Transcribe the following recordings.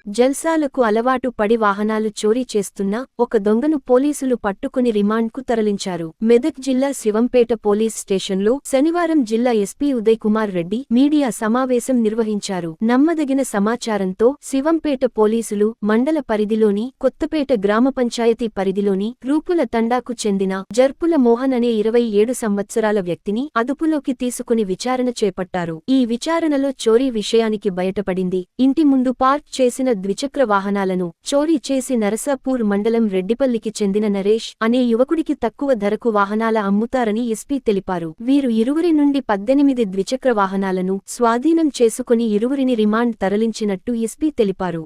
జల్సాలకు అలవాటు పడి వాహనాలు చోరీ చేస్తున్న ఒక దొంగను పోలీసులు పట్టుకుని రిమాండ్కు తరలించారు. మెదక్ జిల్లా శివంపేట పోలీస్ స్టేషన్లో శనివారం జిల్లా ఎస్పీ ఉదయ్ కుమార్ రెడ్డి మీడియా సమావేశం నిర్వహించారు. నమ్మదగిన సమాచారంతో శివంపేట పోలీసులు మండల పరిధిలోని కొత్తపేట గ్రామ పంచాయతీ పరిధిలోని రూపుల తండాకు చెందిన జర్పుల మోహన్ అనే 27 సంవత్సరాల వ్యక్తిని అదుపులోకి తీసుకుని విచారణ చేపట్టారు. ఈ విచారణలో చోరీ విషయానికి బయటపడింది. ఇంటి ముందు పార్క్ చేసిన ద్విచక్ర వాహనాలను చోరీ చేసి నరసాపూర్ మండలం రెడ్డిపల్లికి చెందిన నరేష్ అనే యువకుడికి తక్కువ ధరకు వాహనాల అమ్ముతారని ఎస్పీ తెలిపారు. వీరు ఇరువురి నుండి 18 ద్విచక్ర వాహనాలను స్వాధీనం చేసుకుని ఇరువురిని రిమాండ్ తరలించినట్టు ఎస్పీ తెలిపారు.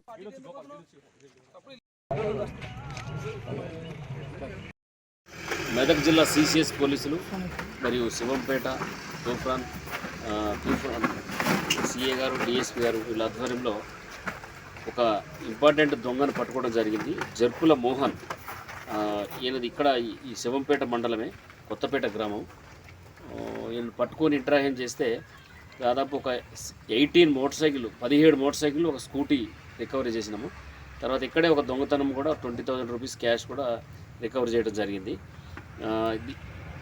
మెదక్ జిల్లా సిసిఎస్ పోలీసులు మరియు శివంపేట తూఫాన్ సిఏ గారు డిఎస్పీ గారు వీళ్ళ ఆధ్వర్యంలో ఒక ఇంపార్టెంట్ దొంగను పట్టుకోవడం జరిగింది. జర్పుల మోహన్. ఈయనది ఇక్కడ ఈ శివంపేట మండలమే, కొత్తపేట గ్రామం. ఈయన పట్టుకొని ఇంటరాక్షన్ చేస్తే దాదాపు ఒక 17 మోటార్ సైకిల్ ఒక స్కూటీ రికవరీ చేసినాము. తర్వాత ఇక్కడే ఒక దొంగతనం కూడా 20,000 రూపీస్ క్యాష్ కూడా రికవరీ చేయడం జరిగింది.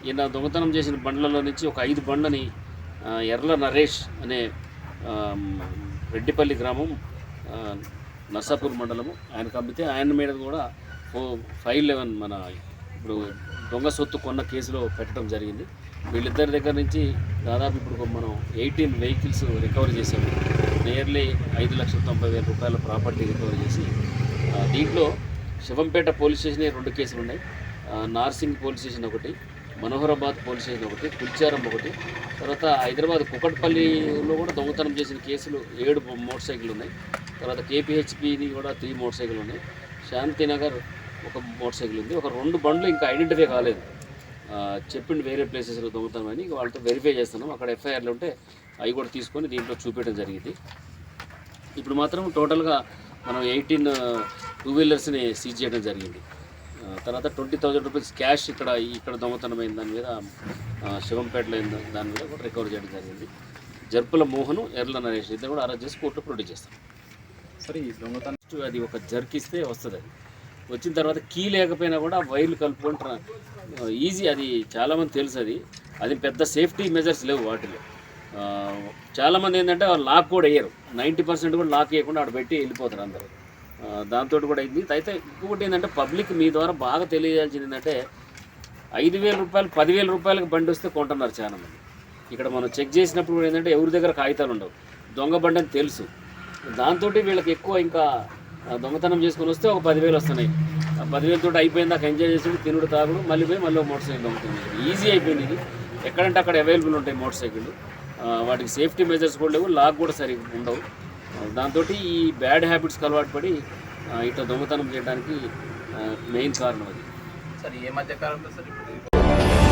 ఈయన దొంగతనం చేసిన బండ్లలో నుంచి ఒక 5 బండ్లని ఎర్ల నరేష్ అనే రెడ్డిపల్లి గ్రామం నర్సాపూర్ మండలము ఆయనకు అమ్మితే ఆయన మీద కూడా 511 మన ఇప్పుడు దొంగ సొత్తు కొన్న కేసులో పెట్టడం జరిగింది. వీళ్ళిద్దరి దగ్గర నుంచి దాదాపు ఇప్పుడు మనం 18 వెహికల్స్ రికవరీ చేశాము. నియర్లీ 5,90,000 రూపాయల ప్రాపర్టీ రికవరీ చేసి దీంట్లో శివంపేట పోలీస్ స్టేషన్ 2 కేసులు ఉన్నాయి. నార్సింగ్ పోలీస్ స్టేషన్ ఒకటి, మనోహరాబాద్ పోలీస్ స్టేషన్ ఒకటి, కుల్చారం ఒకటి, తర్వాత హైదరాబాద్ కుకట్పల్లిలో కూడా దొంగతనం చేసిన కేసులు 7 మోటార్ సైకిల్ ఉన్నాయి. తర్వాత కేపీహెచ్పిది కూడా 3 మోటార్ సైకిల్ ఉన్నాయి. శాంతినగర్ ఒక మోటార్ సైకిల్ ఉంది. ఒక 2 బండ్లు ఇంకా ఐడెంటిఫై కాలేదు, చెప్పిండి వేరే ప్లేసెస్లో దొంగతనం అని వాళ్ళతో వెరిఫై చేస్తున్నాం. అక్కడ ఎఫ్ఐఆర్లు ఉంటే అవి కూడా తీసుకొని దీంట్లో చూపించడం జరిగింది. ఇప్పుడు మాత్రం టోటల్గా మనం 18 టూ వీలర్స్ని సీజ్ చేయడం జరిగింది. తర్వాత 20,000 రూపీస్ క్యాష్ ఇక్కడ దొంగతనం అయిన దాని మీద శివంపేటలో అయిన దాని మీద కూడా రికవర్ చేయడం జరిగింది. జర్పుల మోహను, ఎర్ల నరేష్ ఇద్దరు కూడా అరెస్ట్ చేసి కోర్టులో ప్రొడ్యూస్ చేస్తాం. సరే, ఈ దొంగతనం అది ఒక జర్కిస్తే వస్తుంది. అది వచ్చిన తర్వాత కీ లేకపోయినా కూడా వైర్లు కలుపుకుంటారు ఈజీ. అది చాలామంది తెలుసు. అది పెద్ద సేఫ్టీ మెజర్స్ లేవు వాటిలో. చాలామంది ఏంటంటే లాక్ కూడా వేయరు. 90% కూడా లాక్ వేయకుండా అక్కడ పెట్టి వెళ్ళిపోతారు అందరూ. దాంతో కూడా అయింది. అయితే ఇంకొకటి ఏంటంటే పబ్లిక్ మీ ద్వారా బాగా తెలియజేయాల్సింది ఏంటంటే 5,000 రూపాయలు 10,000 రూపాయలకు బండి వస్తే కొంటున్నారు చాలామంది. ఇక్కడ మనం చెక్ చేసినప్పుడు కూడా ఏంటంటే ఎవరి దగ్గర కాగితాలు ఉండవు, దొంగ బండి అని తెలుసు. దాంతో వీళ్ళకి ఎక్కువ ఇంకా దొంగతనం చేసుకొని వస్తే ఒక 10,000 వస్తున్నాయి. 10,000 తోటి అయిపోయింది. దాకా ఎంజాయ్ చేసి తినుడు తాగుడు మళ్ళీ పోయి మళ్ళీ మోటార్ సైకిల్ దొంగతుంది. ఈజీ అయిపోయింది. ఇది ఎక్కడంటే అక్కడ అవైలబుల్ ఉంటాయి మోటార్ సైకిళ్ళు. వాటికి సేఫ్టీ మెజర్స్ కూడా లేవు, లాక్ కూడా సరిగ్గా ఉండవు. దాంతో ఈ బ్యాడ్ హ్యాబిట్స్కి అలవాటు పడి ఇట్లా దొంగతనం చేయడానికి మెయిన్ కారణం అది. సరే, ఏ మధ్య కాలంలో సార్ ఇప్పుడు